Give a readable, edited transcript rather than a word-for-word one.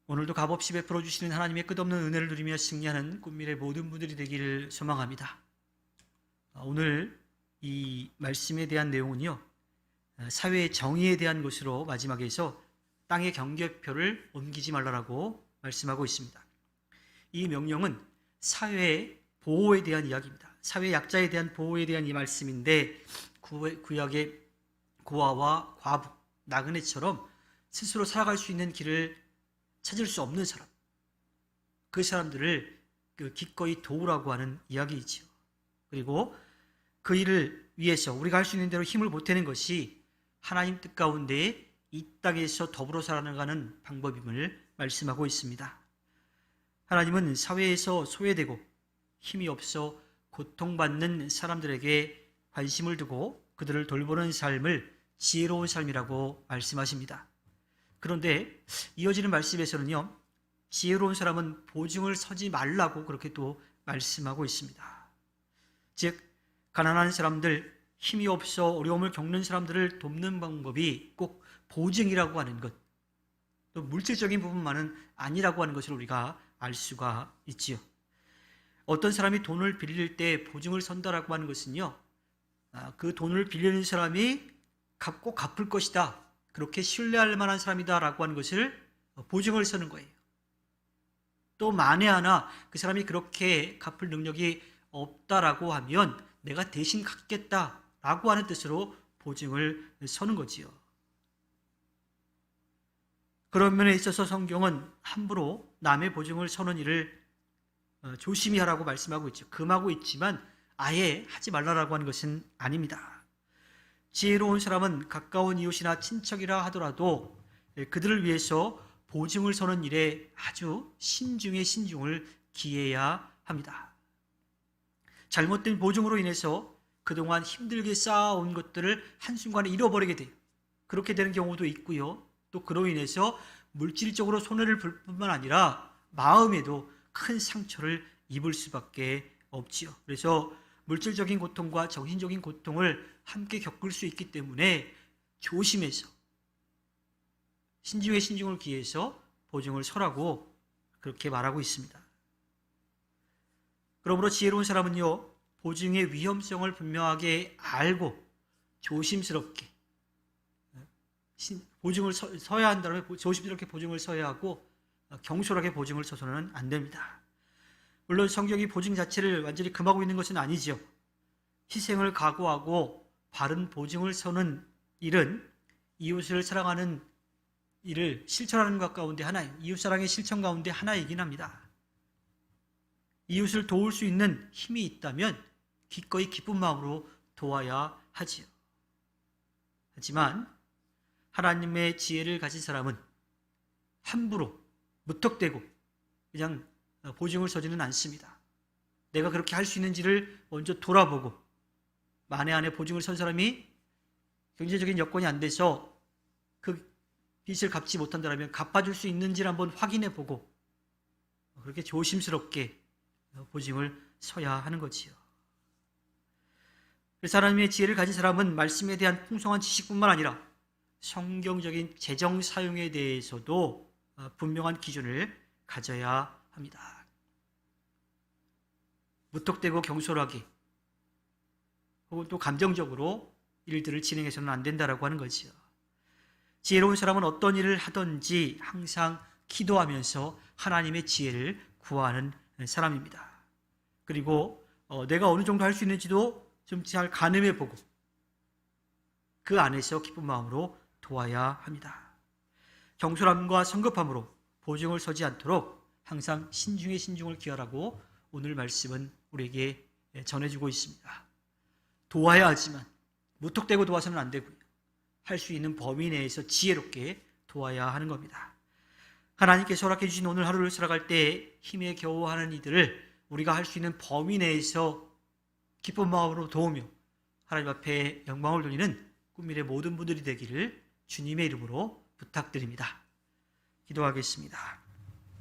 오늘도 값없이 베풀어 주시는 하나님의 끝없는 은혜를 누리며 승리하는 꿈미래 모든 분들이 되기를 소망합니다. 오늘 이 말씀에 대한 내용은요, 사회의 정의에 대한 것으로 마지막에서 땅의 경계표를 옮기지 말라라고 말씀하고 있습니다. 이 명령은 사회의 보호에 대한 이야기입니다. 사회 약자에 대한 보호에 대한 이 말씀인데, 구약의 고아와 과부, 나그네처럼 스스로 살아갈 수 있는 길을 찾을 수 없는 사람, 그 사람들을 기꺼이 도우라고 하는 이야기이지요. 그리고 그 일을 위해서 우리가 할 수 있는 대로 힘을 보태는 것이 하나님 뜻 가운데 이 땅에서 더불어 살아가는 방법임을 말씀하고 있습니다. 하나님은 사회에서 소외되고 힘이 없어 고통받는 사람들에게 관심을 두고 그들을 돌보는 삶을 지혜로운 삶이라고 말씀하십니다. 그런데 이어지는 말씀에서는요, 지혜로운 사람은 보증을 서지 말라고 그렇게 또 말씀하고 있습니다. 즉, 가난한 사람들, 힘이 없어 어려움을 겪는 사람들을 돕는 방법이 꼭 보증이라고 하는 것, 또 물질적인 부분만은 아니라고 하는 것을 우리가 알 수가 있지요. 어떤 사람이 돈을 빌릴 때 보증을 선다라고 하는 것은요, 그 돈을 빌리는 사람이 꼭 갚을 것이다, 그렇게 신뢰할 만한 사람이다라고 하는 것을 보증을 서는 거예요. 또 만에 하나 그 사람이 그렇게 갚을 능력이 없다라고 하면 내가 대신 갚겠다라고 하는 뜻으로 보증을 서는 거지요. 그런 면에 있어서 성경은 함부로 남의 보증을 서는 일을 조심히 하라고 말씀하고 있죠. 금하고 있지만 아예 하지 말라라고 하는 것은 아닙니다. 지혜로운 사람은 가까운 이웃이나 친척이라 하더라도 그들을 위해서 보증을 서는 일에 아주 신중에 신중을 기해야 합니다. 잘못된 보증으로 인해서 그동안 힘들게 쌓아온 것들을 한순간에 잃어버리게 돼요. 그렇게 되는 경우도 있고요. 또 그로 인해서 물질적으로 손해를 볼 뿐만 아니라 마음에도 큰 상처를 입을 수밖에 없지요. 그래서 물질적인 고통과 정신적인 고통을 함께 겪을 수 있기 때문에 조심해서 신중에 신중을 기해서 보증을 서라고 그렇게 말하고 있습니다. 그러므로 지혜로운 사람은요, 보증의 위험성을 분명하게 알고 조심스럽게 보증을 서야 한다면 조심스럽게 보증을 서야 하고 경솔하게 보증을 서서는 안 됩니다. 물론 성경이 보증 자체를 완전히 금하고 있는 것은 아니죠. 희생을 각오하고 바른 보증을 서는 일은 이웃을 사랑하는 일을 실천하는 것 가운데 하나예요. 이웃사랑의 실천 가운데 하나이긴 합니다. 이웃을 도울 수 있는 힘이 있다면 기꺼이 기쁜 마음으로 도와야 하지요. 하지만 하나님의 지혜를 가진 사람은 함부로 무턱대고 그냥 보증을 서지는 않습니다. 내가 그렇게 할 수 있는지를 먼저 돌아보고, 만에 안에 보증을 선 사람이 경제적인 여건이 안 돼서 그 빚을 갚지 못한다면 갚아줄 수 있는지를 한번 확인해 보고 그렇게 조심스럽게 보증을 서야 하는 거지요. 그래서 하나님의 지혜를 가진 사람은 말씀에 대한 풍성한 지식뿐만 아니라 성경적인 재정 사용에 대해서도 분명한 기준을 가져야 합니다. 무턱대고 경솔하게 혹은 또 감정적으로 일들을 진행해서는 안 된다라고 하는 거지요. 지혜로운 사람은 어떤 일을 하든지 항상 기도하면서 하나님의 지혜를 구하는 사람입니다. 그리고 내가 어느 정도 할 수 있는지도 좀 잘 가늠해 보고 그 안에서 기쁜 마음으로 도와야 합니다. 경솔함과 성급함으로 보증을 서지 않도록 항상 신중에 신중을 기하라고 오늘 말씀은 우리에게 전해주고 있습니다. 도와야 하지만 무턱대고 도와서는 안 되고요. 할 수 있는 범위 내에서 지혜롭게 도와야 하는 겁니다. 하나님께서 허락해 주신 오늘 하루를 살아갈 때 힘에 겨워하는 이들을 우리가 할 수 있는 범위 내에서 기쁜 마음으로 도우며 하나님 앞에 영광을 돌리는 꿈미래 모든 분들이 되기를 주님의 이름으로 부탁드립니다. 기도하겠습니다.